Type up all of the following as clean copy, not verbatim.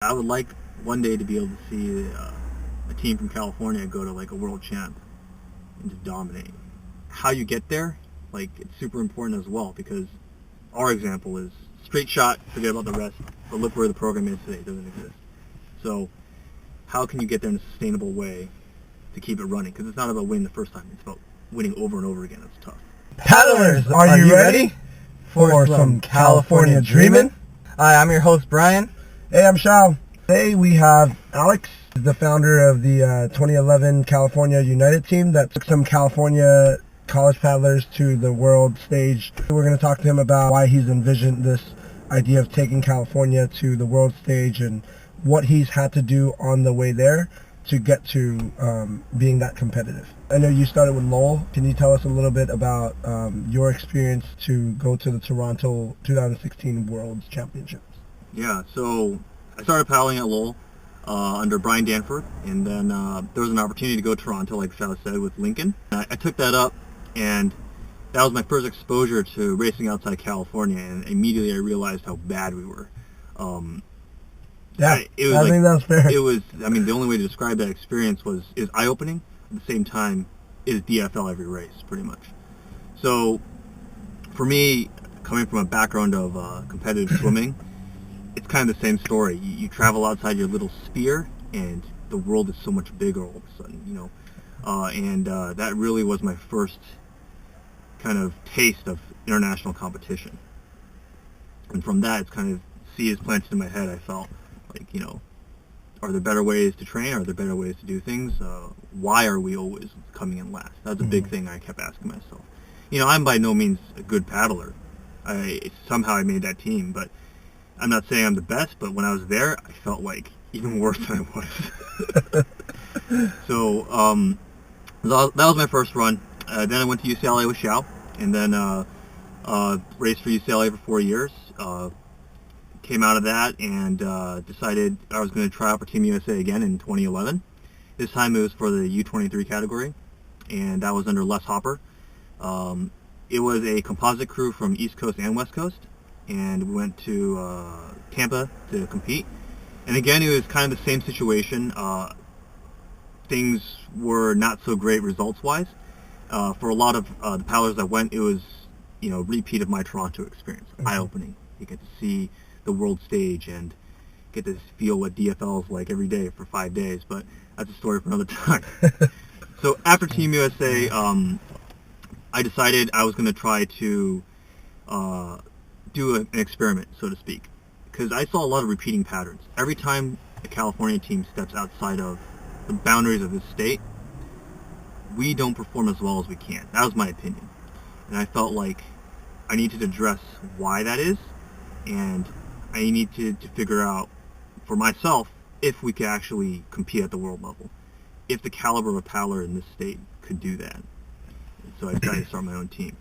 I would like one day to be able to see a team from California go to like a world champ and just dominate. How you get there, like it's super important as well because our example is straight shot, forget about the rest. But look where the program is today; it doesn't exist. So how can you get there in a sustainable way to keep it running? Because it's not about winning the first time; it's about winning over and over again. It's tough. Paddlers, are you ready for some California Dreamin'? Hi, I'm your host, Brian. Hey, I'm Shao. Today we have Alex, the founder of the 2011 California United team that took some California college paddlers to the world stage. We're going to talk to him about why he's envisioned this idea of taking California to the world stage and what he's had to do on the way there to get to being that competitive. I know you started with Lowell. Can you tell us a little bit about your experience to go to the Toronto 2016 World Championships? Yeah, so I started paddling at Lowell under Brian Danforth, and then there was an opportunity to go to Toronto, like Shao said, with Lincoln. I took that up, and that was my first exposure to racing outside California, and immediately I realized how bad we were. I think that's fair. It was, I mean, the only way to describe that experience is eye-opening. At the same time, is DFL every race, pretty much. So, for me, coming from a background of competitive swimming, it's kind of the same story. You travel outside your little sphere, and the world is so much bigger all of a sudden, you know. And that really was my first kind of taste of international competition. And from that, it's kind of seeds planted in my head. I felt like, you know, are there better ways to train? Are there better ways to do things? Why are we always coming in last? That's a big thing I kept asking myself. You know, I'm by no means a good paddler. Somehow I made that team, but I'm not saying I'm the best, but when I was there, I felt like even worse than I was. So that was my first run. Then I went to UCLA with Shao, and then raced for UCLA for 4 years. Came out of that and decided I was going to try out for Team USA again in 2011. This time it was for the U23 category, and that was under Les Hopper. It was a composite crew from East Coast and West Coast, and we went to Tampa to compete. And again, it was kind of the same situation. Things were not so great results-wise. For a lot of the paddlers that went, it was, you know, repeat of my Toronto experience, eye-opening. You get to see the world stage and get to feel what DFL is like every day for 5 days, but that's a story for another time. So after Team USA, I decided I was going to try to do an experiment, so to speak, because I saw a lot of repeating patterns. Every time a California team steps outside of the boundaries of this state, we don't perform as well as we can. That was my opinion. And I felt like I needed to address why that is, and I need to figure out for myself if we could actually compete at the world level, if the caliber of a paddler in this state could do that. And so I decided to start my own team.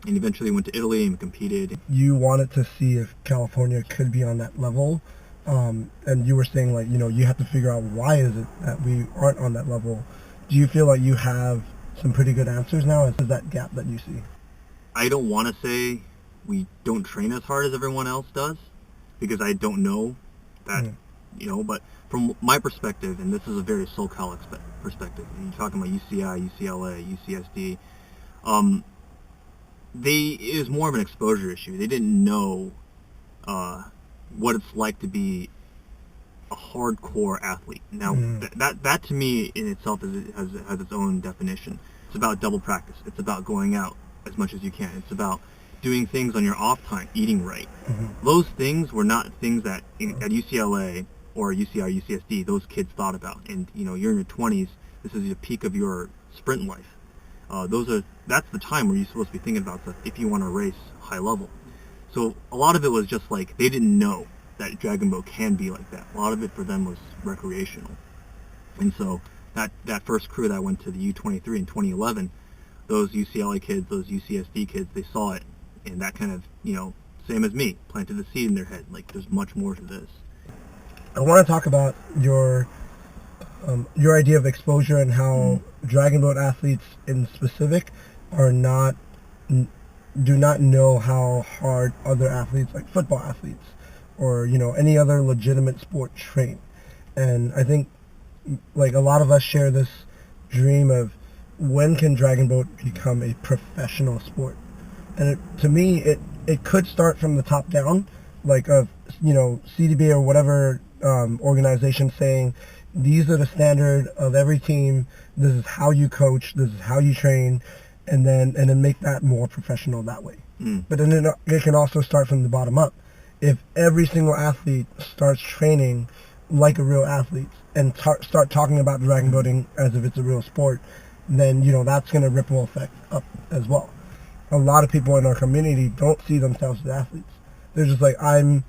And eventually went to Italy and competed. You wanted to see if California could be on that level, and you were saying, like, you know, you have to figure out why is it that we aren't on that level. Do you feel like you have some pretty good answers now? Is that gap that you see? I don't want to say we don't train as hard as everyone else does, because I don't know that, you know, but from my perspective, and this is a very SoCal perspective, and you're talking about UCI, UCLA, UCSD, it was more of an exposure issue. They didn't know what it's like to be a hardcore athlete. Now, that to me in itself has its own definition. It's about double practice. It's about going out as much as you can. It's about doing things on your off time, eating right. Those things were not things that at UCLA or UCI or UCSD those kids thought about. And you know, you're in your 20s. This is the peak of your sprint life. That's the time where you're supposed to be thinking about stuff if you want to race high level. So a lot of it was just like they didn't know that Dragon Boat can be like that. A lot of it for them was recreational. And so that first crew that went to the U23 in 2011, those UCLA kids, those UCSD kids, they saw it, and that kind of, you know, same as me, planted the seed in their head. Like, there's much more to this. I want to talk about your idea of exposure and how Dragon Boat athletes in specific do not know how hard other athletes, like football athletes or any other legitimate sport train. And I think like a lot of us share this dream of when can Dragon Boat become a professional sport. And to me, it could start from the top down, like of CDB or whatever organization saying these are the standard of every team. This is how you coach. This is how you train, and then make that more professional that way. But then it can also start from the bottom up. If every single athlete starts training like a real athlete and start talking about dragon boating as if it's a real sport, then that's going to ripple effect up as well. A lot of people in our community don't see themselves as athletes. They're just like, I'm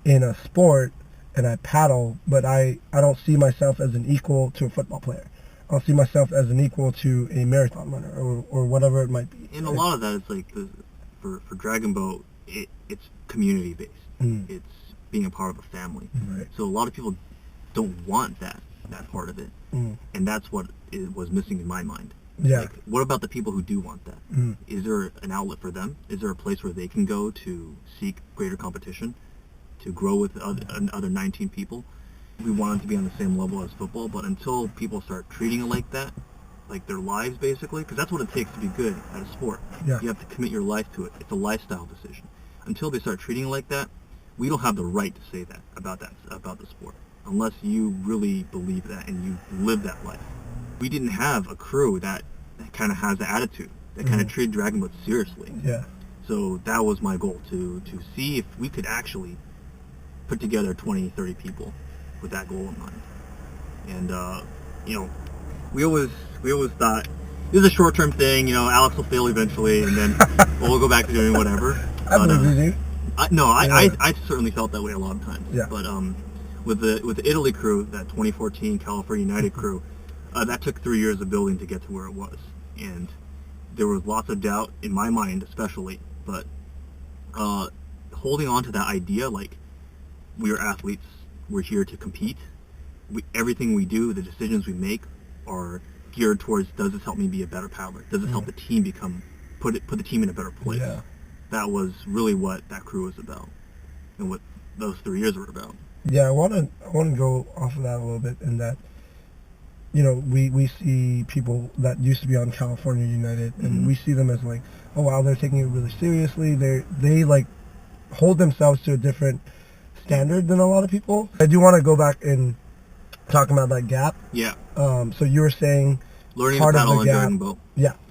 in a sport and I paddle, but I don't see myself as an equal to a football player. I'll see myself as an equal to a marathon runner or whatever it might be. And a lot of that is like, for Dragon Boat, it's community based. It's being a part of a family. Right. So a lot of people don't want that part of it. And that's what was missing in my mind. Yeah. Like, what about the people who do want that? Is there an outlet for them? Is there a place where they can go to seek greater competition, to grow with other 19 people? We want it to be on the same level as football, but until people start treating it like that, like their lives basically, because that's what it takes to be good at a sport. Yeah. You have to commit your life to it. It's a lifestyle decision. Until they start treating it like that, we don't have the right to say that about the sport, unless you really believe that and you live that life. We didn't have a crew that kind of has the attitude, that kind of treated Dragon Boat seriously. Yeah. So that was my goal, to see if we could actually put together 20, 30 people with that goal in mind. And, we always thought, this is a short-term thing, Alex will fail eventually, and then we'll go back to doing whatever. I believe you do. I certainly felt that way a lot of times. Yeah. But with the Italy crew, that 2014 California United crew, that took 3 years of building to get to where it was. And there was lots of doubt in my mind, especially. But holding on to that idea, like, we are athletes, we're here to compete. Everything we do, the decisions we make, are geared towards, does this help me be a better paddler? Does this help the team put the team in a better place? Yeah. That was really what that crew was about, and what those 3 years were about. Yeah, I want to go off of that a little bit, in that we see people that used to be on California United, and we see them as like, oh wow, they're taking it really seriously. They like hold themselves to a different standard than a lot of people. I do want to go back and talk about that gap. Yeah. So you were saying Learning part to of paddle the on gap. Dragon Boat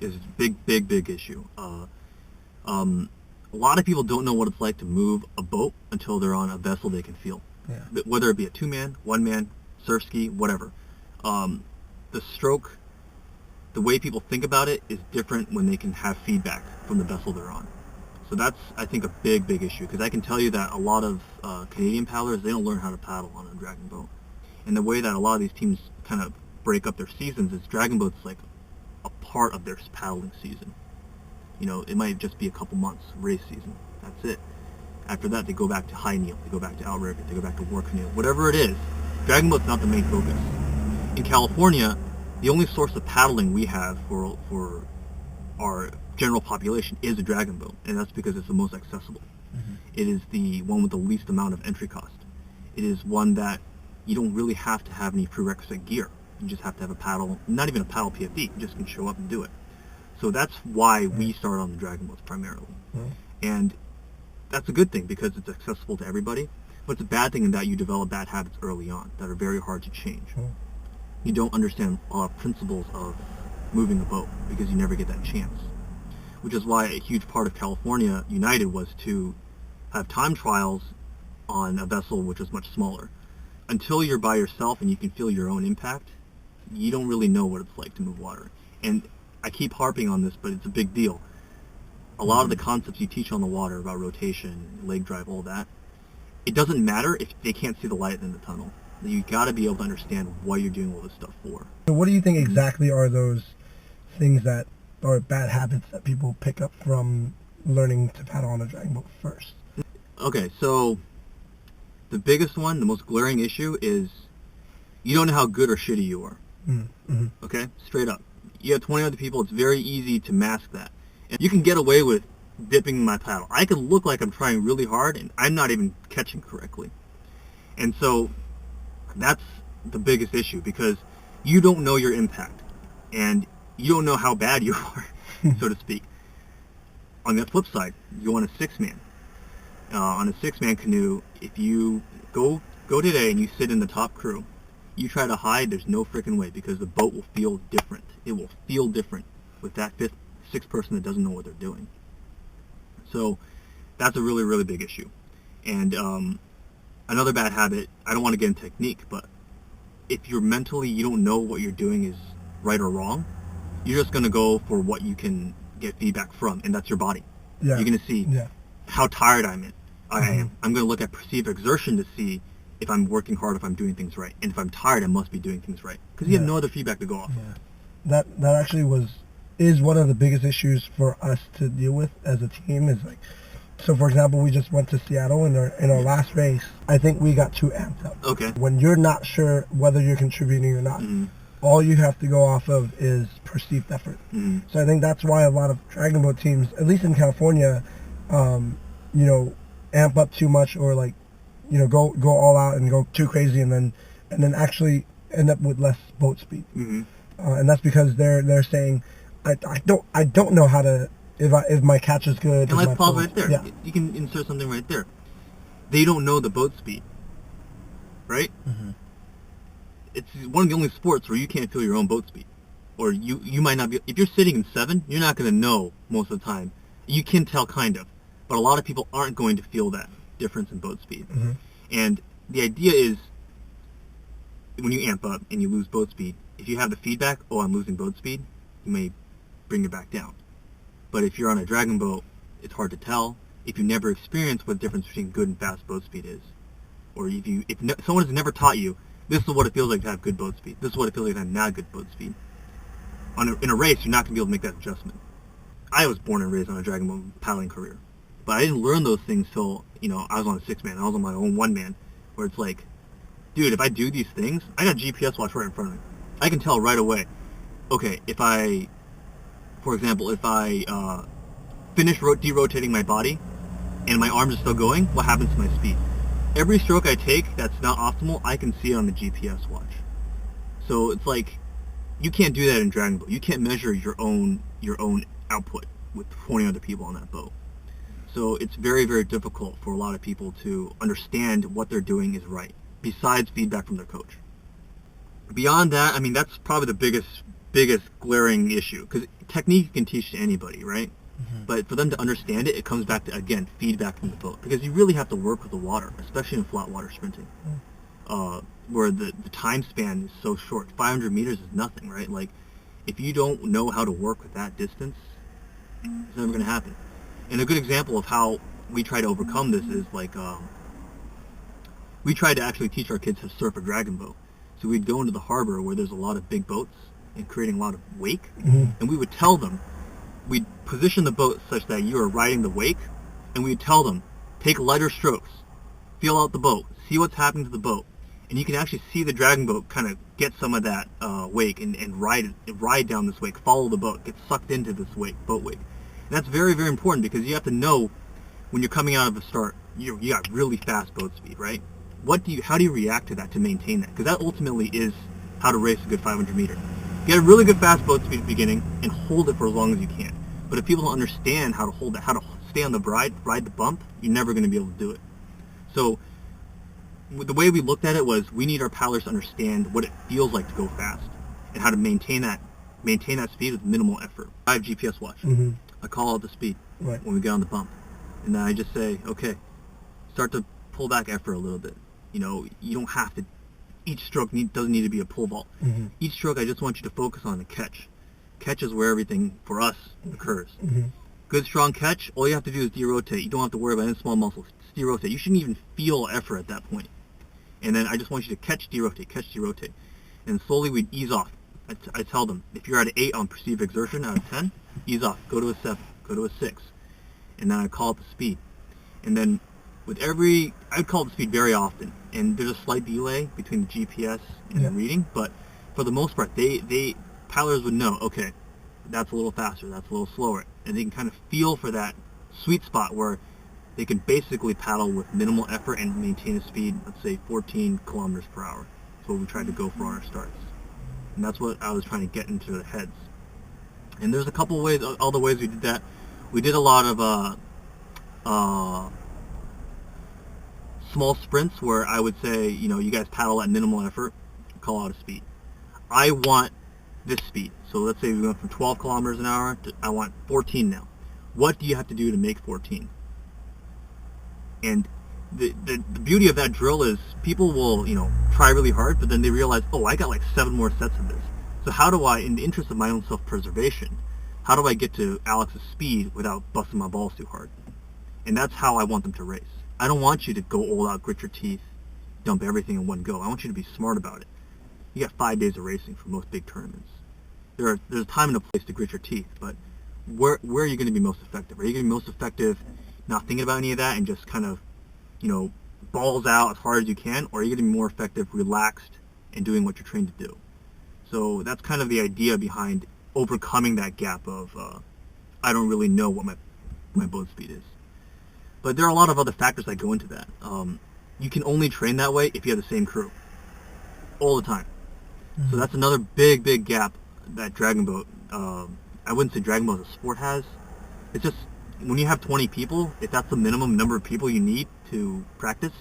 is a big issue. A lot of people don't know what it's like to move a boat until they're on a vessel they can feel. Yeah. Whether it be a 2-man, 1-man, surf ski, whatever. The stroke, the way people think about it is different when they can have feedback from the vessel they're on. So that's, I think, a big issue, because I can tell you that a lot of Canadian paddlers, they don't learn how to paddle on a Dragon Boat. And the way that a lot of these teams kind of break up their seasons is Dragon Boat's like a part of their paddling season. It might just be a couple months, race season. That's it. After that, they go back to high kneel, they go back to outrigger, they go back to war canoe. Whatever it is, Dragon Boat's not the main focus. In California, the only source of paddling we have for our general population is a Dragon Boat, and that's because it's the most accessible. It is the one with the least amount of entry cost. It is one that you don't really have to have any prerequisite gear. You just have to have a paddle, not even a paddle PFD, you just can show up and do it. So that's why we start on the Dragon Boats primarily. And that's a good thing, because it's accessible to everybody, but it's a bad thing in that you develop bad habits early on that are very hard to change. You don't understand all the principles of moving a boat because you never get that chance. Which is why a huge part of California United was to have time trials on a vessel which was much smaller. Until you're by yourself and you can feel your own impact, you don't really know what it's like to move water. And I keep harping on this, but it's a big deal. A lot of the concepts you teach on the water about rotation, leg drive, all that, it doesn't matter if they can't see the light in the tunnel. You got to be able to understand what you're doing all this stuff for. So what do you think exactly are those things that are bad habits that people pick up from learning to paddle on a Dragon Boat first? Okay, so the biggest one, the most glaring issue is you don't know how good or shitty you are. Okay? Straight up. You have 20 other people, it's very easy to mask that. And you can get away with dipping my paddle. I could look like I'm trying really hard, and I'm not even catching correctly. And so that's the biggest issue, because you don't know your impact, and you don't know how bad you are, so to speak. On the flip side, you go on a six-man. On a six-man canoe, if you go today and you sit in the top crew, you try to hide, there's no freaking way, because the boat will feel different. It will feel different with that sixth person that doesn't know what they're doing. So that's a really, really big issue. And another bad habit, I don't want to get into technique, but if you're mentally, you don't know what you're doing is right or wrong, you're just going to go for what you can get feedback from, and that's your body. Yeah. You're going to see how tired I am. I'm going to look at perceived exertion to see if I'm working hard, if I'm doing things right. And if I'm tired, I must be doing things right, because you have no other feedback to go off of. That actually is one of the biggest issues for us to deal with as a team. Is like, so for example, we just went to Seattle in our last race. I think we got too amped up. Okay. When you're not sure whether you're contributing or not, all you have to go off of is perceived effort. So I think that's why a lot of dragon boat teams, at least in California, amp up too much, or like, go all out and go too crazy, and then actually end up with less boat speed. And that's because they're saying, I don't know how to, if my catch is good. And let's pause right there. Yeah. You can insert something right there. They don't know the boat speed, right? It's one of the only sports where you can't feel your own boat speed, or you might not be. If you're sitting in 7, you're not going to know most of the time. You can tell kind of, but a lot of people aren't going to feel that difference in boat speed. And the idea is, when you amp up and you lose boat speed, if you have the feedback, oh, I'm losing boat speed, you may bring it back down. But if you're on a dragon boat, it's hard to tell. If you never experienced what the difference between good and fast boat speed is, or if someone has never taught you, this is what it feels like to have good boat speed, this is what it feels like to have not good boat speed, in a race, you're not going to be able to make that adjustment. I was born and raised on a dragon boat paddling career, but I didn't learn those things till, I was on a 6-man, I was on my own 1-man, where it's like, dude, if I do these things, I got a GPS watch right in front of me. I can tell right away, okay, for example, if I finish derotating my body and my arms are still going, what happens to my speed? Every stroke I take that's not optimal, I can see it on the GPS watch. So it's like, you can't do that in Dragon Boat. You can't measure your own output with 20 other people on that boat. So it's very, very difficult for a lot of people to understand what they're doing is right, besides feedback from their coach. Beyond that, that's probably the biggest glaring issue, because technique you can teach to anybody, right? But for them to understand it, it comes back to, again, feedback from the boat, because you really have to work with the water, especially in flat water sprinting, where the time span is so short. 500 meters is nothing, right? Like, if you don't know how to work with that distance, it's never going to happen. And a good example of how we try to overcome this is, like, we tried to actually teach our kids how to surf a dragon boat. So we'd go into the harbor where there's a lot of big boats and creating a lot of wake, and we would tell them, we'd position the boat such that you are riding the wake, and we'd tell them, take lighter strokes, feel out the boat, see what's happening to the boat, and you can actually see the dragon boat kind of get some of that wake and ride down this wake, follow the boat, get sucked into this boat wake. And that's very, very important, because you have to know when you're coming out of the start, you got really fast boat speed, right? How do you react to that to maintain that? Because that ultimately is how to race a good 500 meter. Get a really good fast boat speed at the beginning and hold it for as long as you can. But if people don't understand how to hold that, how to stay on the ride the bump, you're never going to be able to do it. So the way we looked at it was, we need our paddlers to understand what it feels like to go fast and how to maintain that speed with minimal effort. I have GPS watch. I call out the speed when we get on the bump, and then I just say, okay, start to pull back effort a little bit. You don't have to. Each stroke doesn't need to be a pole vault. Each stroke, I just want you to focus on the catch. Catch is where everything for us occurs. Good strong catch, all you have to do is derotate. You don't have to worry about any small muscles. Just derotate. You shouldn't even feel effort at that point. And then I just want you to catch, derotate. And slowly we'd ease off. I tell them, if you're at an 8 on perceived exertion out of 10, ease off. Go to a 7. Go to a 6. And then I call it the speed. And then I'd call it the speed very often. And there's a slight delay between the GPS and the reading, but for the most part, paddlers would know, okay, that's a little faster, that's a little slower, and they can kind of feel for that sweet spot where they can basically paddle with minimal effort and maintain a speed, let's say 14 kilometers per hour. That's what we tried to go for on our starts. And that's what I was trying to get into their heads. And there's a couple ways, all the ways we did that. We did a lot of small sprints where I would say, you guys paddle at minimal effort, call out a speed. I want this speed. So let's say we went from 12 kilometers an hour to I want 14 now. What do you have to do to make 14? And the beauty of that drill is people will, try really hard, but then they realize, oh, I got like 7 more sets of this. So how do I, in the interest of my own self-preservation, how do I get to Alex's speed without busting my balls too hard? And that's how I want them to race. I don't want you to go all out, grit your teeth, dump everything in one go. I want you to be smart about it. You got 5 days of racing for most big tournaments. There's a time and a place to grit your teeth, but where are you going to be most effective? Are you going to be most effective not thinking about any of that and just kind of, balls out as hard as you can, or are you going to be more effective, relaxed, and doing what you're trained to do? So that's kind of the idea behind overcoming that gap of I don't really know what my boat speed is. But there are a lot of other factors that go into that. You can only train that way if you have the same crew all the time. Mm-hmm. So that's another big gap that Dragon Boat, I wouldn't say Dragon Boat as a sport has. It's just when you have 20 people, if that's the minimum number of people you need to practice,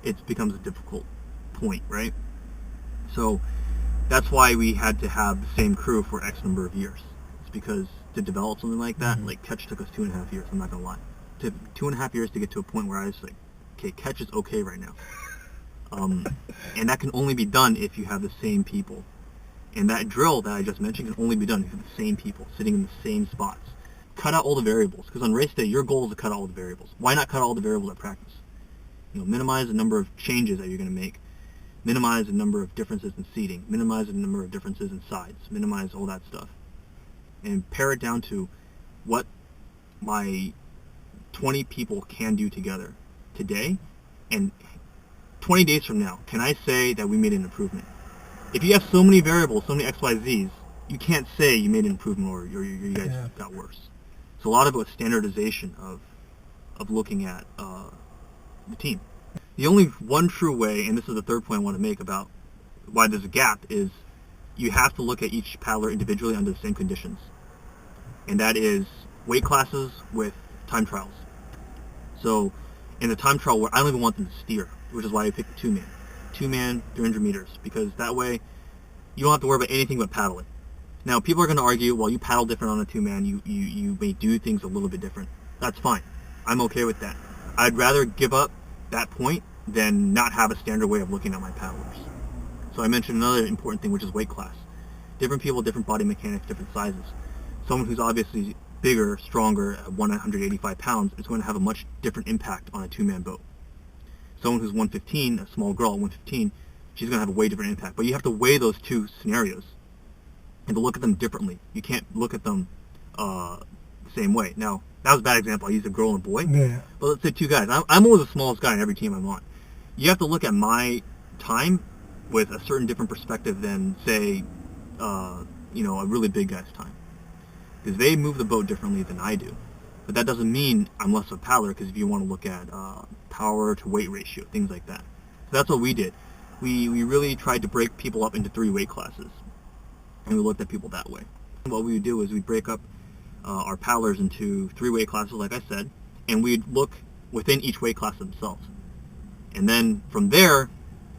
it becomes a difficult point, right? So that's why we had to have the same crew for X number of years. It's because to develop something like that, like catch took us 2.5 years, I'm not going to lie. It took 2.5 years to get to a point where I was like, okay, catch is okay right now. And that can only be done if you have the same people. And that drill that I just mentioned can only be done if you have the same people sitting in the same spots. Cut out all the variables, because on race day, your goal is to cut out all the variables. Why not cut out all the variables at practice? Minimize the number of changes that you're going to make. Minimize the number of differences in seating. Minimize the number of differences in sides. Minimize all that stuff. And pare it down to what my 20 people can do together today, and 20 days from now, can I say that we made an improvement? If you have so many variables, so many X, Y, Z's, you can't say you made an improvement or you guys got worse. So a lot of it was standardization of looking at the team. The only one true way, and this is the third point I want to make about why there's a gap, is you have to look at each paddler individually under the same conditions. And that is weight classes with time trials. So in the time trial, where I don't even want them to steer, which is why I picked the 2-man. 2-man, 300 meters, because that way you don't have to worry about anything but paddling. Now, people are going to argue, well, you paddle different on a 2-man, you may do things a little bit different. That's fine. I'm okay with that. I'd rather give up that point than not have a standard way of looking at my paddlers. So I mentioned another important thing, which is weight class. Different people, different body mechanics, different sizes. Someone who's obviously bigger, stronger, at 185 pounds is going to have a much different impact on a 2-man boat. Someone who's 115, a small girl at 115, she's going to have a way different impact. But you have to weigh those two scenarios and to look at them differently. You can't look at them the same way. Now, that was a bad example. I used a girl and a boy. Yeah. But let's say 2 guys. I'm always the smallest guy in every team I'm on. You have to look at my time with a certain different perspective than, say, a really big guy's time. Because they move the boat differently than I do. But that doesn't mean I'm less of a paddler, because if you want to look at power to weight ratio, things like that. So that's what we did. We really tried to break people up into 3 weight classes. And we looked at people that way. And what we would do is we'd break up our paddlers into 3 weight classes, like I said, and we'd look within each weight class themselves. And then from there,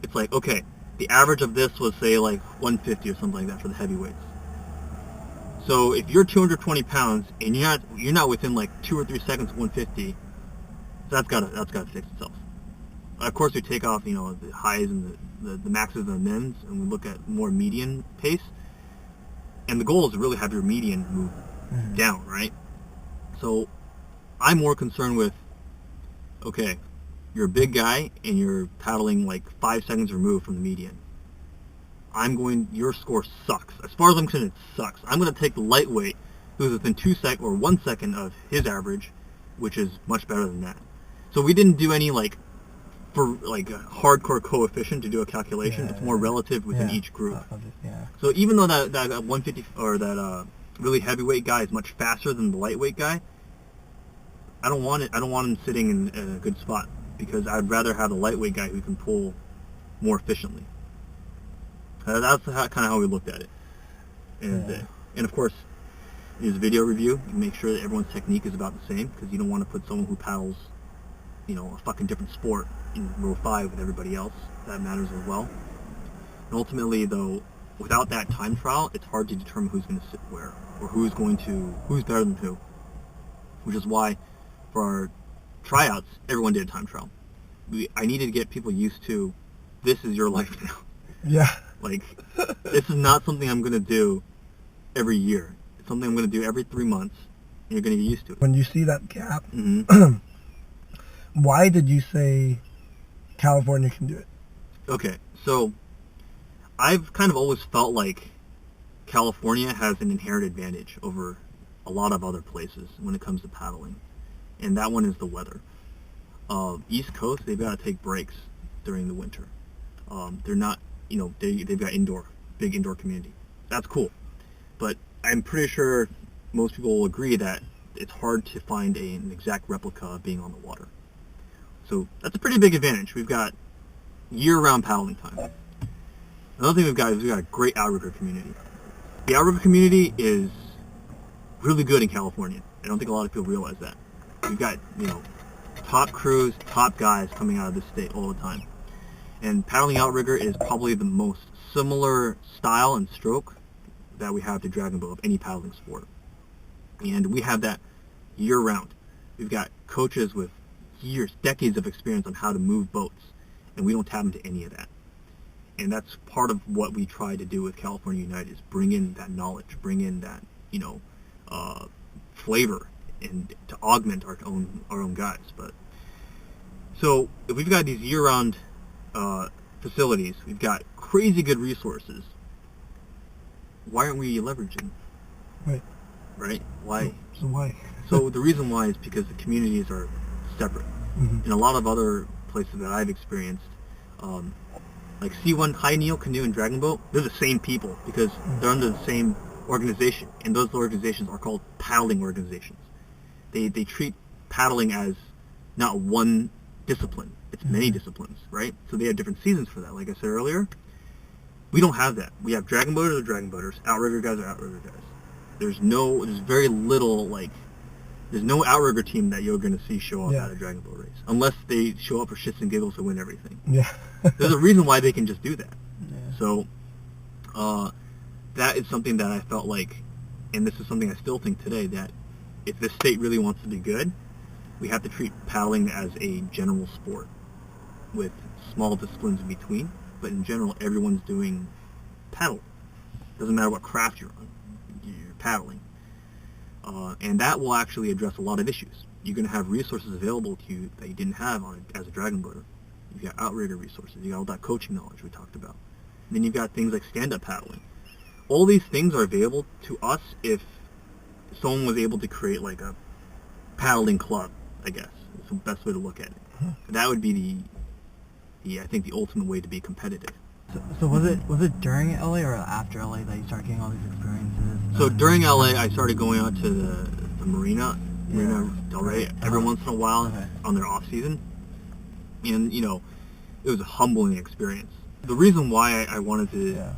it's like, okay, the average of this was, say, like 150 or something like that for the heavyweights. So if you're 220 pounds and you're not within like 2 or 3 seconds of 150, that's gotta fix itself. Of course, we take off the highs and the maxes and the mins, and we look at more median pace. And the goal is to really have your median move down, right? So I'm more concerned with, okay, you're a big guy and you're paddling like 5 seconds removed from the median. Your score sucks. As far as I'm concerned, it sucks. I'm going to take the lightweight who's within 2 seconds or 1 second of his average, which is much better than that. So we didn't do any a hardcore coefficient to do a calculation. It's more relative within each group. So even though that 150 or that really heavyweight guy is much faster than the lightweight guy, I don't want it. I don't want him sitting in a good spot because I'd rather have a lightweight guy who can pull more efficiently. That's kind of how we looked at it. And of course, is video review. You make sure that everyone's technique is about the same because you don't want to put someone who paddles, a fucking different sport in row 5 with everybody else. That matters as well. And ultimately, though, without that time trial, it's hard to determine who's going to sit where or who's better than who. Which is why, for our tryouts, everyone did a time trial. I needed to get people used to, this is your life now. Yeah. Like, this is not something I'm going to do every year. It's something I'm going to do every 3 months, and you're going to get used to it. When you see that gap, Mm-hmm. why did you say California can do it? Okay, so I've kind of always felt like California has an inherent advantage over a lot of other places when it comes to paddling, and that one is the weather. East Coast, they've got to take breaks during the winter. They're not, they've got big indoor community. That's cool, but I'm pretty sure most people will agree that it's hard to find an exact replica of being on the water. So that's a pretty big advantage. We've got year-round paddling time. Another thing we've got a great outrigger community. The outrigger community is really good in California. I don't think a lot of people realize that. We've got, top crews, top guys coming out of this state all the time. And paddling outrigger is probably the most similar style and stroke that we have to dragon boat of any paddling sport. And we have that year-round. We've got coaches with decades of experience on how to move boats, and we don't tap into any of that. And that's part of what we try to do with California United is bring in that knowledge, bring in that, flavor, and to augment our own guys. But so if we've got these year-round facilities, we've got crazy good resources. Why aren't we leveraging? Right? Why? So why? So the reason why is because the communities are separate. Mm-hmm. In a lot of other places that I've experienced, like C1 High Neo Canoe and Dragon Boat, they're the same people because they're under the same organization, and those organizations are called paddling organizations. They treat paddling as not one discipline, it's many disciplines, right? So they have different seasons for that. Like I said earlier, we don't have that. We have Dragon Boaters are Dragon Boaters, Outrigger guys are Outrigger guys. There's very little, there's no outrigger team that you're going to see show up at a Dragon Boat race, unless they show up for shits and giggles to win everything. Yeah. There's a reason why they can just do that. Yeah. So, that is something that I felt like, and this is something I still think today, that if this state really wants to be good, we have to treat paddling as a general sport with small disciplines in between. But in general, everyone's doing paddling. Doesn't matter what craft you're on, you're paddling. And that will actually address a lot of issues. You're going to have resources available to you that you didn't have as a dragon boater. You've got outrigger resources. You've got all that coaching knowledge we talked about. And then you've got things like stand-up paddling. All these things are available to us if someone was able to create like a paddling club, I guess. It's the best way to look at it. That would be I think the ultimate way to be competitive. So was it during LA or after LA that you started getting all these experiences? So during LA, I started going out to the Marina Del Rey, every once in a while on their off season, and it was a humbling experience. The reason why I wanted to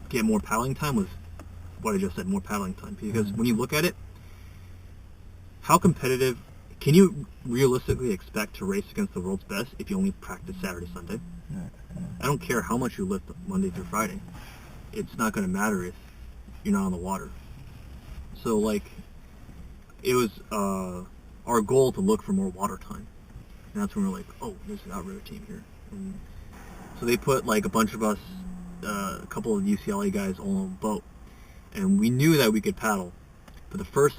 get more paddling time was what I just said, more paddling time, because when you look at it, how competitive can you realistically expect to race against the world's best if you only practice Saturday, Sunday? I don't care how much you lift Monday through Friday. It's not going to matter if you're not on the water. So, it was our goal to look for more water time. And that's when we're like, oh, there's an outrigger team here. And so they put, a bunch of us, a couple of UCLA guys all on a boat. And we knew that we could paddle. But the first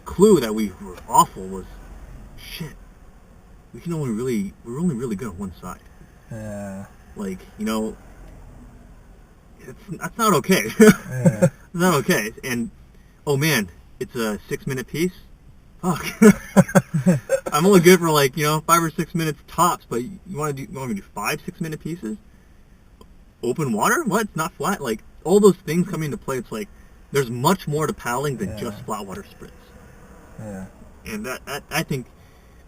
clue that we were awful was, shit, we're only really good on one side. Yeah. That's not okay. Yeah. It's not okay. And, oh man, it's a 6-minute piece? Fuck. I'm only good for 5 or 6 minutes tops, but you want me to do 5 6-minute pieces? Open water? What? It's not flat? All those things come into play. It's there's much more to paddling than just flat water sprints. Yeah. And that I think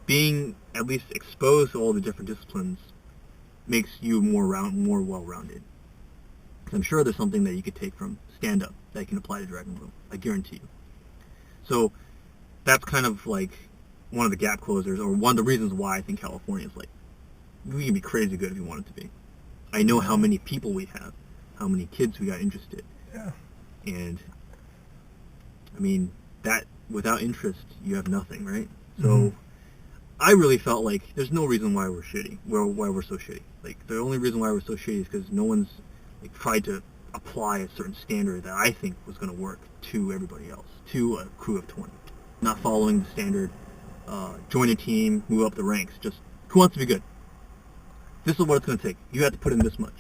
being at least exposed to all the different disciplines makes you more well-rounded. Because I'm sure there's something that you could take from stand-up that you can apply to Dragon Boom. I guarantee you. So that's kind of like one of the gap closers, or one of the reasons why I think California is like, we can be crazy good if you want it to be. I know how many people we have, how many kids we got interested. Yeah. And, I mean, that, without interest, you have nothing, right? So, I really felt like there's no reason why we're shitty, why we're so shitty. Like, the only reason why we're so shitty is because no one's, like, tried to apply a certain standard that I think was going to work to everybody else, to a crew of 20. Not following the standard, join a team, move up the ranks, just, who wants to be good? This is what it's going to take. You have to put in this much.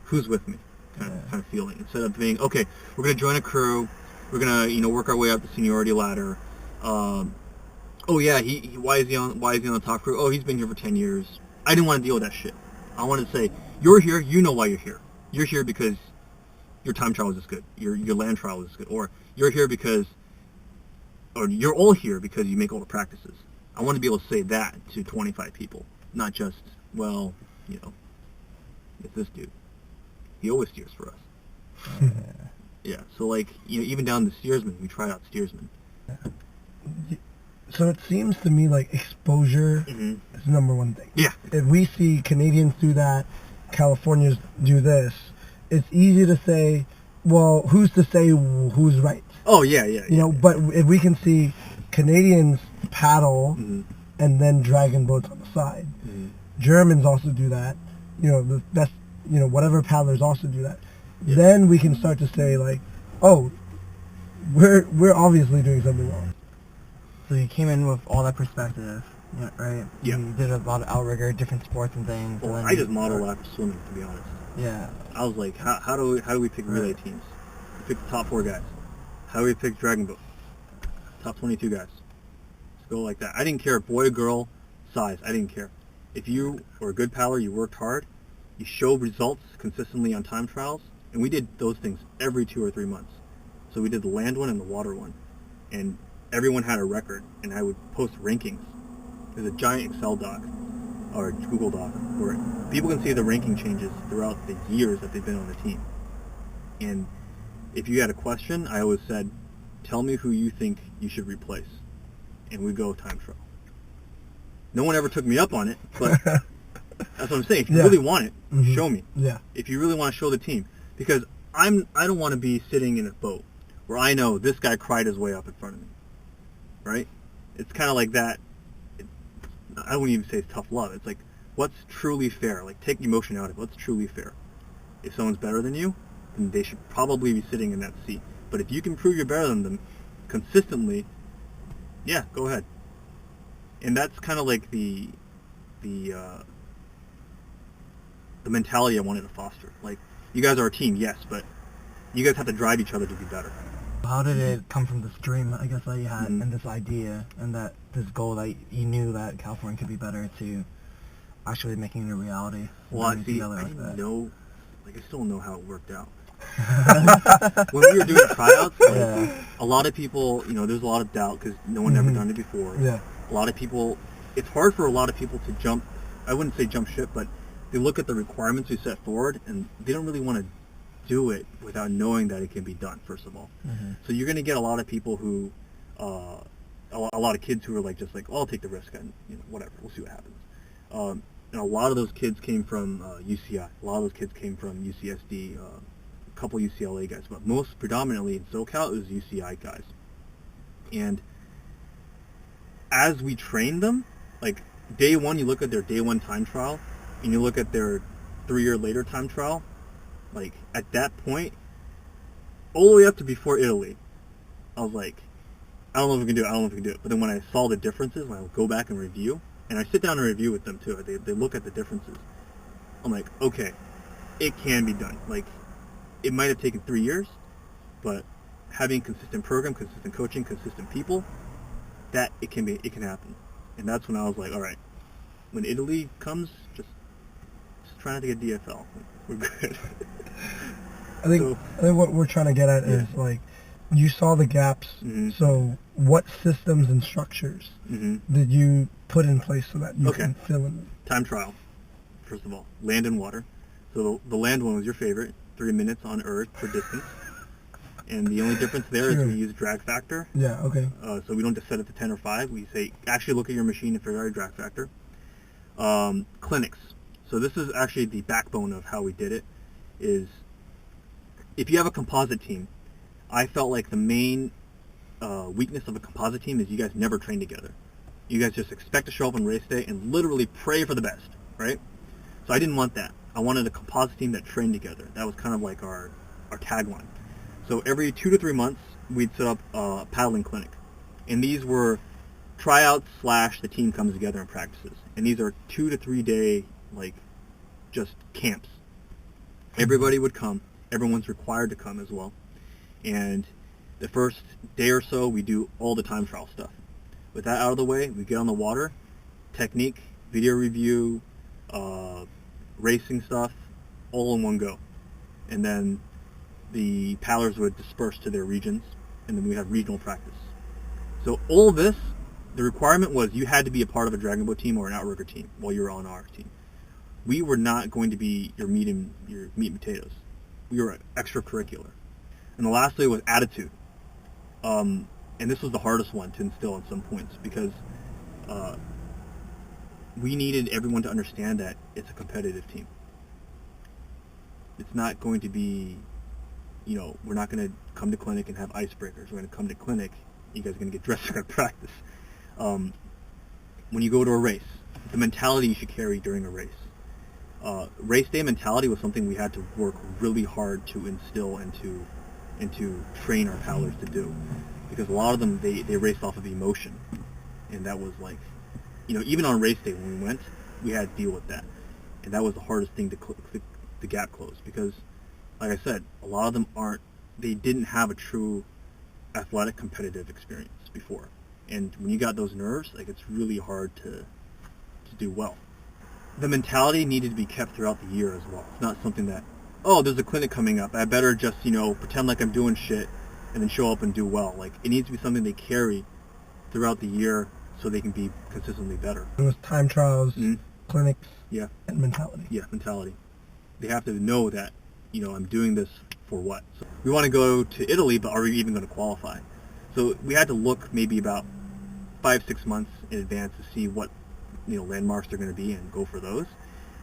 Who's with me? Kind of feeling. Instead of being, okay, we're going to join a crew, we're going to, work our way up the seniority ladder. Oh yeah, why is he on the top crew? Oh, he's been here for 10 years. I didn't want to deal with that shit. I wanted to say, you're here, you know why you're here. You're here because your time trial is this good. Your land trial is this good. Or you're here because, or you're all here because you make all the practices. I want to be able to say that to 25 people, not just, well, it's this dude. He always steers for us. Yeah, so like, even down to steersman, we tried out steersman. So it seems to me like exposure is the number one thing. Yeah. If we see Canadians do that, Californians do this, it's easy to say, well, who's to say who's right? Oh, yeah. But if we can see Canadians paddle and then dragon boats on the side, Germans also do that, whatever paddlers also do that, then we can start to say like, oh, we're obviously doing something wrong. So you came in with all that perspective, right? Yeah. You did a lot of outrigger, different sports and things. Well, I just modeled after swimming, to be honest. Yeah. I was like, how do we pick relay teams? We pick the top 4 guys. How do we pick dragon boat? Top 22 guys. Let's go like that. I didn't care, boy, girl, size. I didn't care. If you were a good paddler, you worked hard, you showed results consistently on time trials, and we did those things every 2 or 3 months. So we did the land one and the water one, and everyone had a record, and I would post rankings. There's a giant Excel doc, or Google doc, where people can see the ranking changes throughout the years that they've been on the team. And if you had a question, I always said, tell me who you think you should replace. And we'd go time trial. No one ever took me up on it, but that's what I'm saying. If you really want it, show me. Yeah. If you really want to show the team. Because I don't want to be sitting in a boat where I know this guy cried his way up in front of me. Right? It's kind of like that. I wouldn't even say it's tough love. It's like, what's truly fair? Like, take emotion out of it. What's truly fair? If someone's better than you, then they should probably be sitting in that seat. But if you can prove you're better than them consistently, yeah, go ahead. And that's kind of like the mentality I wanted to foster. Like, you guys are a team, yes, but you guys have to drive each other to be better. How did it come from this dream, I guess, that you had, and this idea, and this goal that you knew that California could be better, to actually making it a reality? Well, I didn't know, I still don't know how it worked out. When we were doing tryouts, a lot of people, there's a lot of doubt because no one ever done it before. Yeah. A lot of people, it's hard for a lot of people to jump, I wouldn't say jump ship, but they look at the requirements we set forward and they don't really want to do it without knowing that it can be done, first of all. So you're going to get a lot of people who, a lot of kids who are like, just like, oh, I'll take the risk and whatever, we'll see what happens. And a lot of those kids came from UCI. A lot of those kids came from UCSD, a couple UCLA guys, but most predominantly in SoCal it was UCI guys. And as we trained them, like day one, you look at their day one time trial, and you look at their 3-year later time trial, like at that point, all the way up to before Italy, I was like, I don't know if we can do it, But then when I saw the differences, when I would go back and review, and I sit down and review with them too, they look at the differences, I'm like, okay, it can be done. Like, it might have taken 3 years, but having consistent program, consistent coaching, consistent people, that it can happen. And that's when I was like, all right, when Italy comes, just try not to get DFL. We're good. I think what we're trying to get at is like, you saw the gaps. So what systems and structures did you put in place so that you can fill in them? Time trial, first of all. Land and water. So the land one was your favorite. 3 minutes on Earth for distance. And the only difference there is we use drag factor. Yeah, okay. So we don't just set it to 10 or 5. We say, actually look at your machine and figure out your drag factor. Clinics. So this is actually the backbone of how we did it, is if you have a composite team, I felt like the main weakness of a composite team is you guys never train together. You guys just expect to show up on race day and literally pray for the best, right? So I didn't want that. I wanted a composite team that trained together. That was kind of like our tagline. So every 2 to 3 months, we'd set up a paddling clinic. And these were tryouts / the team comes together and practices. And these are 2 to 3 day, like, just camps. Everybody would come. Everyone's required to come as well. And the first day or so, we do all the time trial stuff. With that out of the way, we get on the water, technique, video review, racing stuff, all in one go. And then the paddlers would disperse to their regions, and then we have regional practice. So all of this, the requirement was you had to be a part of a Dragon Boat team or an Outrigger team while you were on our team. We were not going to be your meat and potatoes. We were extracurricular. And the lastly was attitude. And this was the hardest one to instill at some points because we needed everyone to understand that it's a competitive team. It's not going to be, we're not going to come to clinic and have icebreakers. We're going to come to clinic, you guys are going to get dressed for practice. When you go to a race, the mentality you should carry during a race. Race day mentality was something we had to work really hard to instill and to train our paddlers to do. Because a lot of them, they raced off of emotion. And that was like, even on race day when we went, we had to deal with that. And that was the hardest thing to gap close. Because, like I said, a lot of them they didn't have a true athletic competitive experience before. And when you got those nerves, like it's really hard to do well. The mentality needed to be kept throughout the year as well. It's not something that, there's a clinic coming up, I better just, pretend like I'm doing shit and then show up and do well. Like, it needs to be something they carry throughout the year so they can be consistently better. It was time trials, clinics, and mentality. Yeah, mentality. They have to know that, I'm doing this for what. So we want to go to Italy, but are we even going to qualify? So we had to look maybe about 5-6 months in advance to see what landmarks they're going to be and go for those.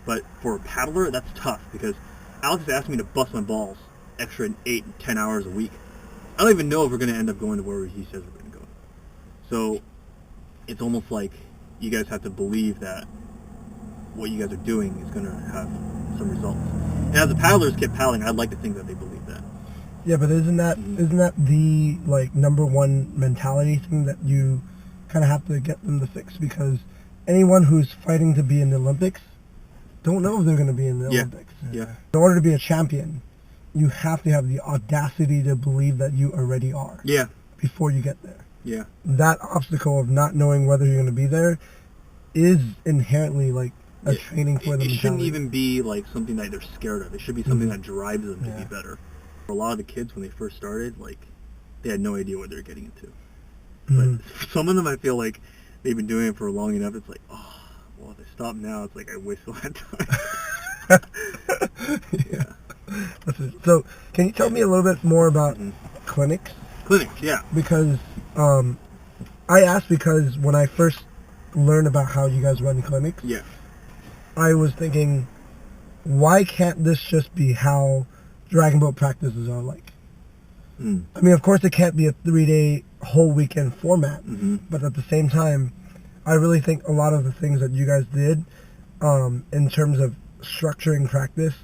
But for a paddler, that's tough because Alex is asking me to bust my balls extra 8-10 hours a week. I don't even know if we're going to end up going to where he says we're going to go. So it's almost like you guys have to believe that what you guys are doing is going to have some results. And as the paddlers keep paddling, I'd like to think that they believe that. Yeah, but isn't that the number one mentality thing that you kind of have to get them to fix? Because anyone who's fighting to be in the Olympics don't know if they're going to be in the Olympics. Yeah. In order to be a champion, you have to have the audacity to believe that you already are. Yeah. Before you get there. Yeah. That obstacle of not knowing whether you're going to be there is inherently a training for the mentality. It shouldn't even be something that they're scared of. It should be something that drives them to be better. For a lot of the kids, when they first started, they had no idea what they were getting into. But for some of them, I feel like they've been doing it for long enough. It's like, well, if they stop now, it's like I wish I had time. Yeah. So, can you tell me a little bit more about clinics? Clinics, yeah. Because I asked because when I first learned about how you guys run clinics, I was thinking, why can't this just be how Dragon Boat practices are like? I mean, of course, it can't be a 3-day whole weekend format, but at the same time, I really think a lot of the things that you guys did in terms of structuring practice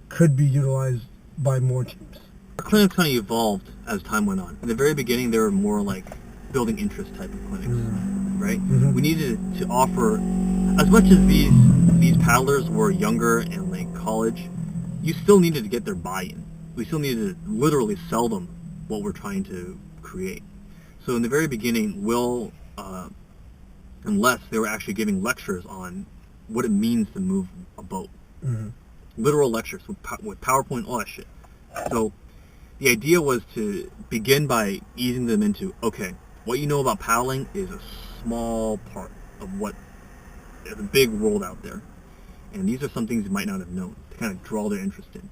could be utilized by more teams. Our clinics kind of evolved as time went on. In the very beginning, they were more like building interest type of clinics, right? We needed to offer, as much as these paddlers were younger and college, you still needed to get their buy-in. We still needed to literally sell them what we're trying to create. So in the very beginning, Will and Les, they were actually giving lectures on what it means to move a boat. Literal lectures with PowerPoint, all that shit. So the idea was to begin by easing them into, okay, what you know about paddling is a small part of what there's a big world out there. And these are some things you might not have known to kind of draw their interest in.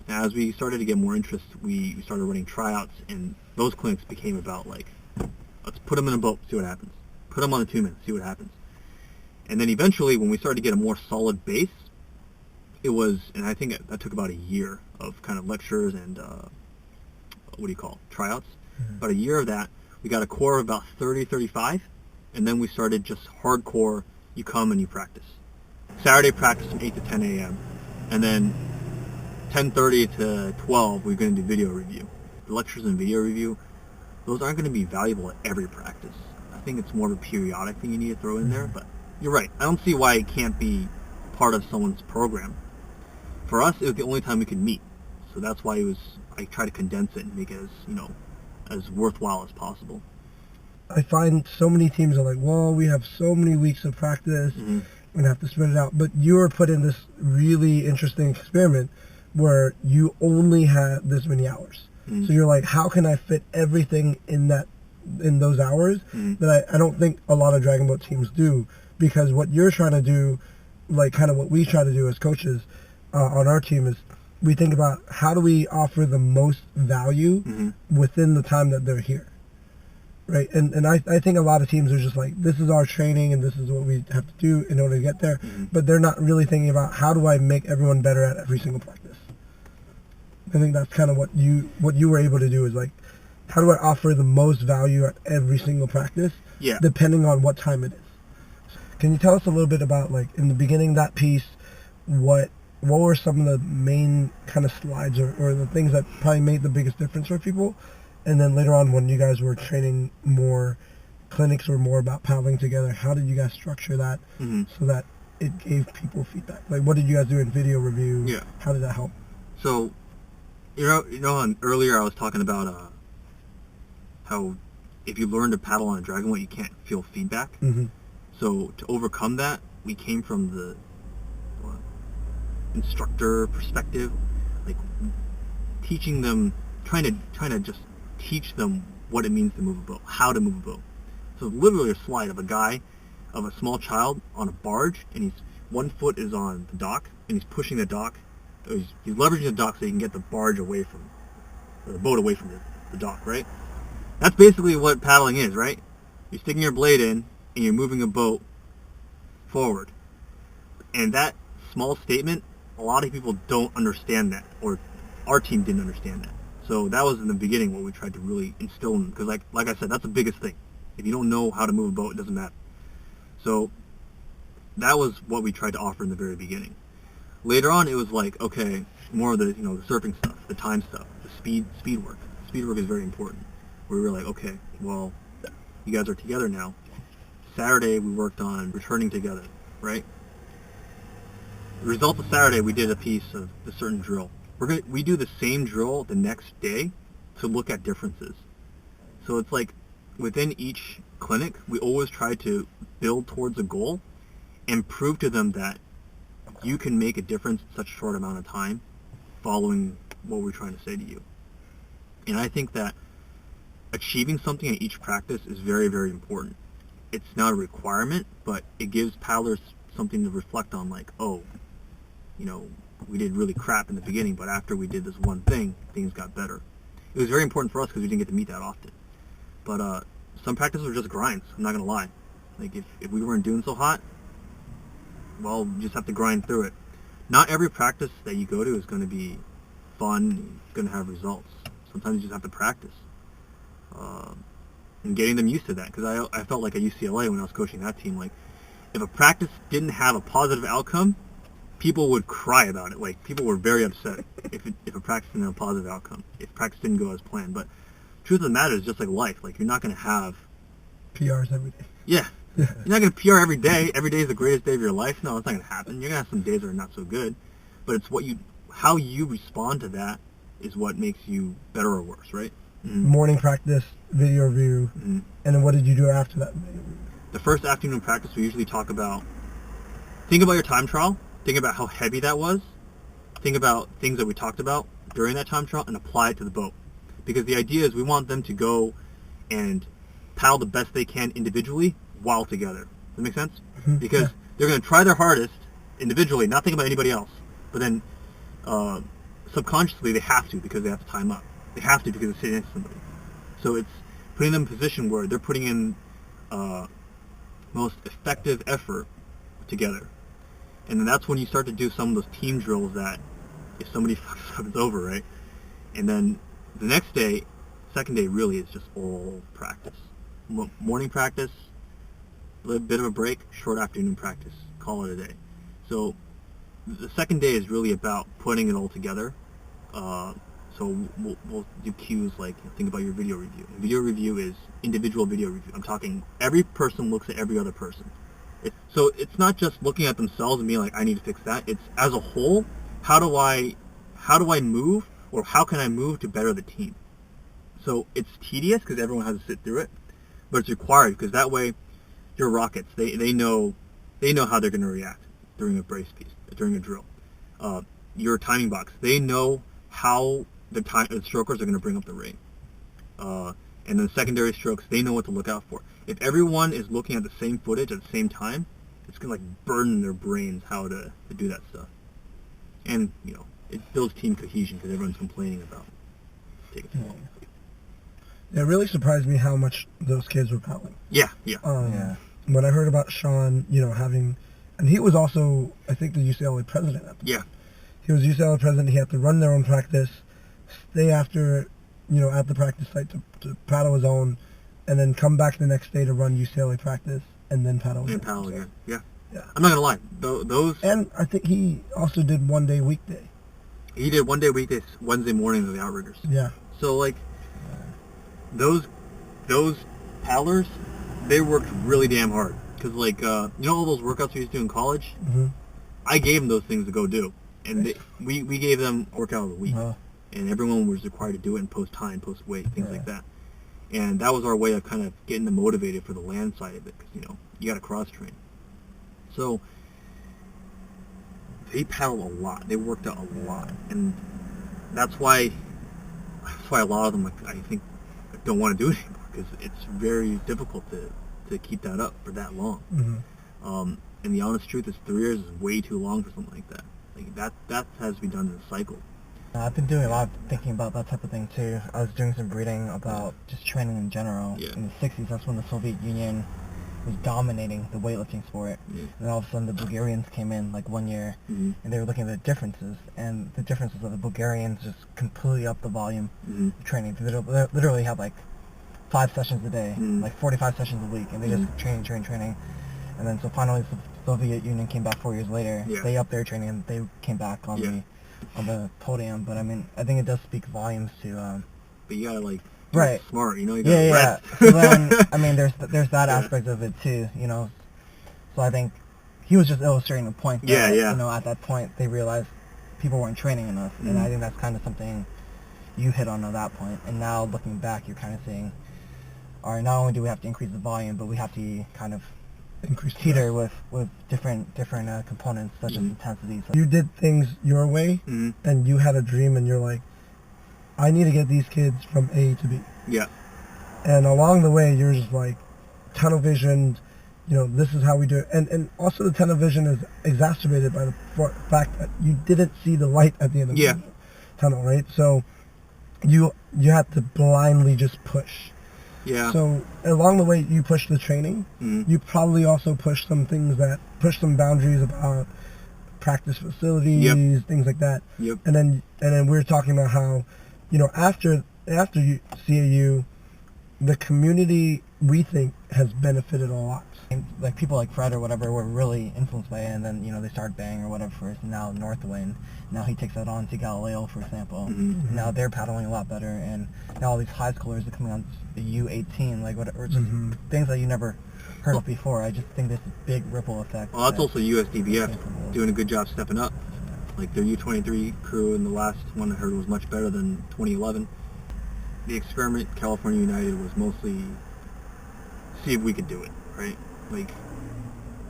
Now, as we started to get more interest, we started running tryouts, and those clinics became about like, let's put them in a boat, see what happens. Put them on the 2 minutes, see what happens. And then eventually, when we started to get a more solid base, it was, and I think that took about a year of kind of lectures and, tryouts. Mm-hmm. About a year of that, we got a core of about 30, 35, and then we started just hardcore, you come and you practice. Saturday practice from 8 to 10 a.m. And then 10:30 to 12, we're going to do video review. The lectures and video review, those aren't going to be valuable at every practice. I think it's more of a periodic thing you need to throw in there, but you're right. I don't see why it can't be part of someone's program. For us, it was the only time we could meet. So that's why I try to condense it and make it as worthwhile as possible. I find so many teams are like, well, we have so many weeks of practice, Mm-hmm. we're going to have to spread it out. But you were put in this really interesting experiment where you only had this many hours. Mm-hmm. So you're like, how can I fit everything in those hours Mm-hmm. that I don't think a lot of Dragon Boat teams do? Because what you're trying to do, like kind of what we try to do as coaches on our team, is we think about how do we offer the most value Mm-hmm. within the time that they're here. Right, and I think a lot of teams are just like, this is our training and this is what we have to do in order to get there, Mm-hmm. but they're not really thinking about how do I make everyone better at every single practice. I think that's kind of what you were able to do, is like, how do I offer the most value at every single practice, Yeah. depending on what time it is. Can you tell us a little bit about, like, in the beginning of that piece, what were some of the main kind of slides or the things that probably made the biggest difference for people? And then later on, when you guys were training more, clinics were more about paddling together, how did you guys structure that Mm-hmm. so that it gave people feedback? Like, what did you guys do in video review? Yeah. How did that help? So, earlier I was talking about how if you learn to paddle on a dragon boat, you can't feel feedback. Mm-hmm. So to overcome that, we came from the instructor perspective, like teaching them, trying to just teach them what it means to move a boat, how to move a boat. So literally a slide of a small child on a barge, and one foot is on the dock, and he's pushing the dock. He's leveraging the dock so he can get the boat away from the dock, right? That's basically what paddling is, right? You're sticking your blade in, and you're moving a boat forward. And that small statement, a lot of people don't understand that, or our team didn't understand that. So that was in the beginning what we tried to really instill in, because like I said, that's the biggest thing. If you don't know how to move a boat, it doesn't matter. So that was what we tried to offer in the very beginning. Later on, it was like, okay, more of the the surfing stuff, the time stuff, the speed work. Speed work is very important. We were like, okay, well, you guys are together now. Saturday we worked on returning together, right? The result of Saturday, we did a piece of the certain drill. We do the same drill the next day to look at differences. So it's like within each clinic, we always try to build towards a goal and prove to them that you can make a difference in such a short amount of time following what we're trying to say to you. And I think that achieving something in each practice is very, very important. It's not a requirement, but it gives paddlers something to reflect on, like, oh, we did really crap in the beginning, but after we did this one thing, things got better. It was very important for us because we didn't get to meet that often. But some practices were just grinds, I'm not going to lie. Like, if we weren't doing so hot, well, you just have to grind through it. Not every practice that you go to is going to be fun, going to have results. Sometimes you just have to practice. And getting them used to that, because I felt like at UCLA when I was coaching that team, like, if a practice didn't have a positive outcome, people would cry about it. Like, people were very upset if a practice didn't have a positive outcome, if practice didn't go as planned. But truth of the matter is just like life. Like, you're not going to have PRs every day. Yeah. You're not going to PR every day. Every day is the greatest day of your life. No, that's not going to happen. You're going to have some days that are not so good. But it's how you respond to that is what makes you better or worse, right? Mm-hmm. Morning practice, video review, Mm-hmm. and then what did you do after that video review? The first afternoon practice, we usually think about your time trial, think about how heavy that was, think about things that we talked about during that time trial, and apply it to the boat. Because the idea is we want them to go and paddle the best they can individually while together. Does that make sense? Because they're going to try their hardest individually, not think about anybody else. But then subconsciously they have to, because they have to time up. They have to because it's sitting next to somebody. So it's putting them in a position where they're putting in most effective effort together. And then that's when you start to do some of those team drills that if somebody fucks up, it's over, right? And then the next day, second day, really is just all practice. Morning practice, a bit of a break, short afternoon practice. Call it a day. So the second day is really about putting it all together. So we'll do cues like think about your video review. Video review is individual video review. I'm talking every person looks at every other person. So it's not just looking at themselves and being like, I need to fix that. It's as a whole, how do I move, or how can I move to better the team? So it's tedious because everyone has to sit through it, but it's required because that way your rockets, they know how they're going to react during a brace piece, during a drill. Your timing box, they know how the strokers are going to bring up the rate. And then secondary strokes, they know what to look out for. If everyone is looking at the same footage at the same time, it's going to like burn their brains how to do that stuff. And, you know, it builds team cohesion because everyone's complaining about taking too long. It really surprised me how much those kids were paddling. Yeah. When I heard about Sean, you know, and he was also, I think, the UCLA president at the time. Yeah. He was UCLA president. He had to run their own practice, stay after, you know, at the practice site to paddle his own, and then come back the next day to run UCLA practice, and then paddle again. And paddle again, yeah. I'm not going to lie. Those... And I think he also did one day weekday. He did one day weekdays, Wednesday mornings of the outriggers. Yeah. So, like, those paddlers, they worked really damn hard. Because, like, you know all those workouts we used to do in college? Mm-hmm. I gave them those things to go do. And we gave them a workout of the week. And everyone was required to do it in post-time, post-weight, things like that. And that was our way of kind of getting them motivated for the land side of it. Because, you know, you got to cross-train. So they paddled a lot. They worked out a lot. And that's why a lot of them, like, I think, don't want to do it anymore. Because it's very difficult to keep that up for that long. Mm-hmm. And the honest truth is 3 years is way too long for something like that. Like that has to be done in a cycle. I've been doing a lot of thinking about that type of thing too. I was doing some reading about just training in general. Yeah. In the 60s, that's when the Soviet Union was dominating the weightlifting sport. Yeah. And then all of a sudden the Bulgarians came in like 1 year, and they were looking at the differences. And the differences of the Bulgarians just completely upped the volume of training. They literally had like 5 sessions a day, like 45 sessions a week, and they just training. And then so finally the Soviet Union came back 4 years later. Yeah. They upped their training and they came back on the podium. But I mean, I think it does speak volumes to. But you gotta like right. smart, you know. You gotta rest. So then, I mean, there's that aspect of it too, you know. So I think he was just illustrating the point that you know at that point they realized people weren't training enough, and I think that's kind of something you hit on at that point. And now looking back, you're kind of saying, all right, not only do we have to increase the volume, but we have to kind of teeter with different components such as intensity. So you did things your way, and you had a dream, and you're like, I need to get these kids from A to B. Yeah. And along the way, you're just like, tunnel vision, you know, this is how we do it. And also the tunnel vision is exacerbated by the fact that you didn't see the light at the end of the tunnel, right? So you had to blindly just push. Yeah. So along the way, you push the training. You probably also push some some boundaries about practice facilities, things like that. Yep. And then we were talking about how, you know, after CAU, the community, we think, has benefited a lot. And like people like Fred or whatever were really influenced by it, and then, you know, they started Bang or whatever first, and now Northway, and now he takes that on to Galileo, for example. And now they're paddling a lot better, and now all these high schoolers are coming on the U18, like whatever, just things that you never heard of before. I just think there's a big ripple effect. Well, that's also USDBF doing a good job stepping up. Like their U23 crew in the last one I heard was much better than 2011. The experiment, California United, was mostly see if we could do it, right? Like,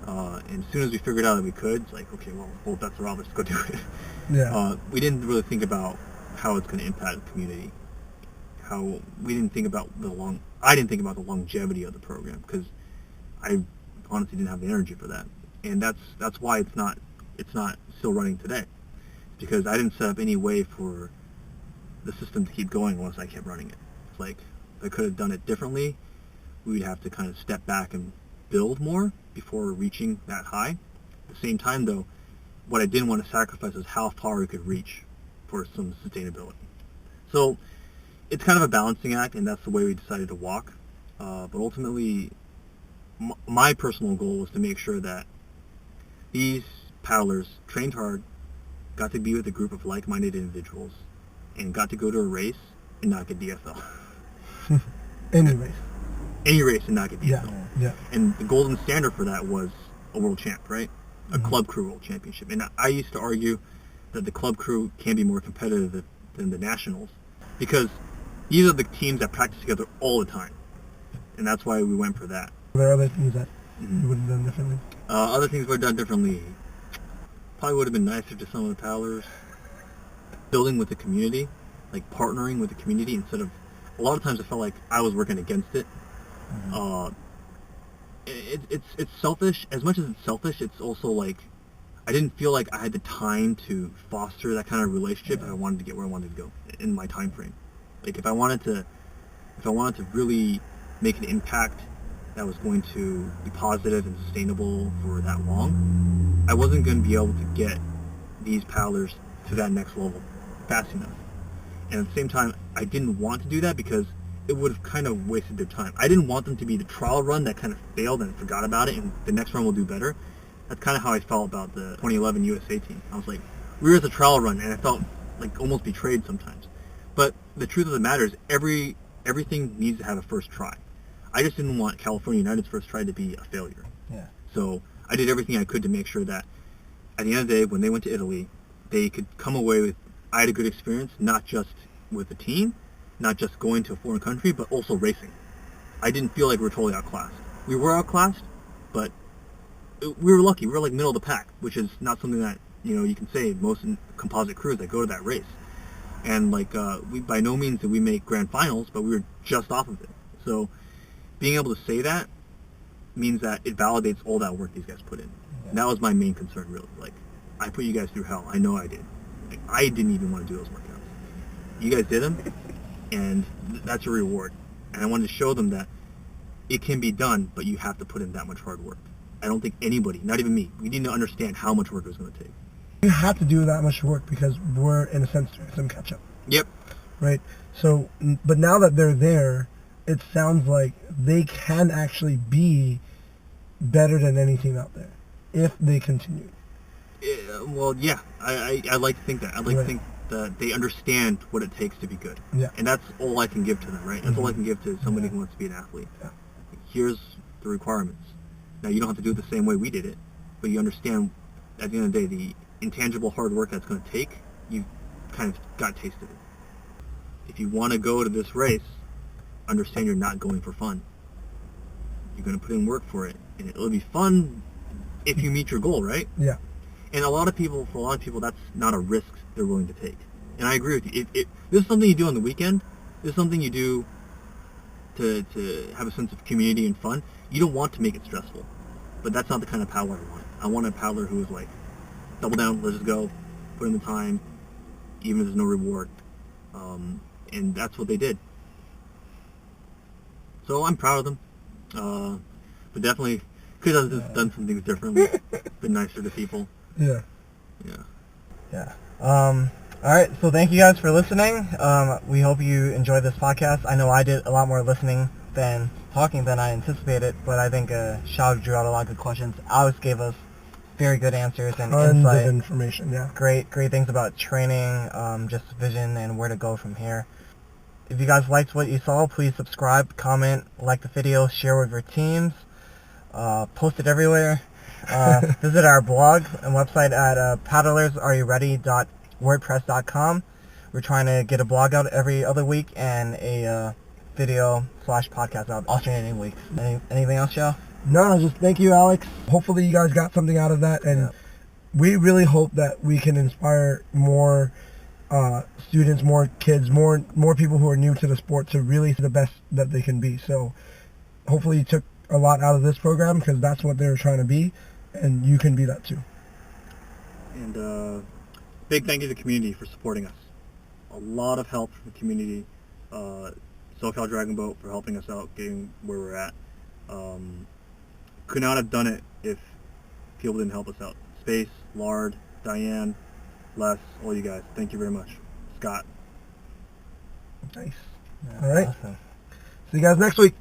and as soon as we figured out that we could, it's like, okay, well, both bets are off, let's go do it. Yeah. We didn't really think about how it's going to impact the community, how we didn't think about I didn't think about the longevity of the program, because I honestly didn't have the energy for that. And that's why it's not still running today, because I didn't set up any way for the system to keep going unless I kept running it. It's like, if I could have done it differently, we would have to kind of step back and build more before reaching that high. At the same time, though, what I didn't want to sacrifice is how far we could reach for some sustainability. So it's kind of a balancing act, and that's the way we decided to walk. But ultimately, my personal goal was to make sure that these paddlers trained hard, got to be with a group of like-minded individuals, and got to go to a race and not get DFL. Any race and not get DFL. Yeah. And the golden standard for that was a world champ, right? A club crew world championship. And I used to argue that the club crew can be more competitive than the nationals, because these are the teams that practice together all the time. And that's why we went for that. Are there other things that you would have done differently? Other things we would have done differently, probably would have been nicer to some of the paddlers. Building with the community, like partnering with the community instead of, a lot of times I felt like I was working against it. It's selfish. As much as it's selfish, it's also like, I didn't feel like I had the time to foster that kind of relationship if I wanted to get where I wanted to go in my time frame. Like if I wanted to really make an impact that was going to be positive and sustainable for that long, I wasn't going to be able to get these paddlers to that next level fast enough. And at the same time, I didn't want to do that because it would have kind of wasted their time. I didn't want them to be the trial run that kind of failed and forgot about it, and the next run will do better. That's kind of how I felt about the 2011 USA team. I was like, we were at the trial run, and I felt like almost betrayed sometimes. But the truth of the matter is, everything needs to have a first try. I just didn't want California United's first try to be a failure. Yeah. So I did everything I could to make sure that at the end of the day, when they went to Italy, they could come away with, I had a good experience, not just with the team, not just going to a foreign country, but also racing. I didn't feel like we were totally outclassed. We were outclassed, but we were lucky. We were like middle of the pack, which is not something that, you can say most composite crews that go to that race. And like, we by no means did we make grand finals, but we were just off of it. So being able to say that means that it validates all that work these guys put in. Yeah. And that was my main concern, really. Like, I put you guys through hell. I know I did. Like, I didn't even want to do those workouts. You guys did them, and that's your reward. And I wanted to show them that it can be done, but you have to put in that much hard work. I don't think anybody, not even me, we need to understand how much work it was going to take. You have to do that much work because we're, in a sense, doing some catch-up. Yep. Right? So, but now that they're there, it sounds like they can actually be better than any team out there if they continue. Well, yeah. I like to think that. I'd like to think that they understand what it takes to be good. Yeah. And that's all I can give to them, right? That's all I can give to somebody who wants to be an athlete. Yeah. Here's the requirements. Now, you don't have to do it the same way we did it, but you understand at the end of the day, the intangible hard work that's going to take, you kind of got a taste of it. If you want to go to this race, understand you're not going for fun. You're going to put in work for it, and it'll be fun if you meet your goal, right? Yeah. And for a lot of people, that's not a risk they're willing to take. And I agree with you. This is something you do on the weekend. This is something you do to have a sense of community and fun. You don't want to make it stressful. But that's not the kind of paddler I want. I want a paddler who is like, double down, let's just go, put in the time, even if there's no reward. And that's what they did. So I'm proud of them. But definitely could have done some things differently. Been nicer to people. Yeah. All right, so thank you guys for listening. We hope you enjoyed this podcast. I know I did a lot more listening than talking than I anticipated, but I think Shao drew out a lot of good questions. Alex gave us very good answers and insight. Of information, yeah. Great things about training, just vision and where to go from here. If you guys liked what you saw, please subscribe, comment, like the video, share with your teams, post it everywhere. Visit our blog and website at paddlersareyourready.wordpress.com. We're trying to get a blog out every other week and a video/podcast out alternating weeks. Anything else, Joe? No, just thank you, Alex. Hopefully you guys got something out of that, and we really hope that we can inspire more students, more kids, more people who are new to the sport to really the best that they can be. So hopefully you took a lot out of this program, because that's what they were trying to be, and you can be that too. And big thank you to the community for supporting us. A lot of help from the community. SoCal Dragon Boat for helping us out, getting where we're at. Could not have done it if people didn't help us out. Space, Lard, Diane, Les, all you guys. Thank you very much. Scott. Nice. Yeah, All right. awesome. See you guys next week.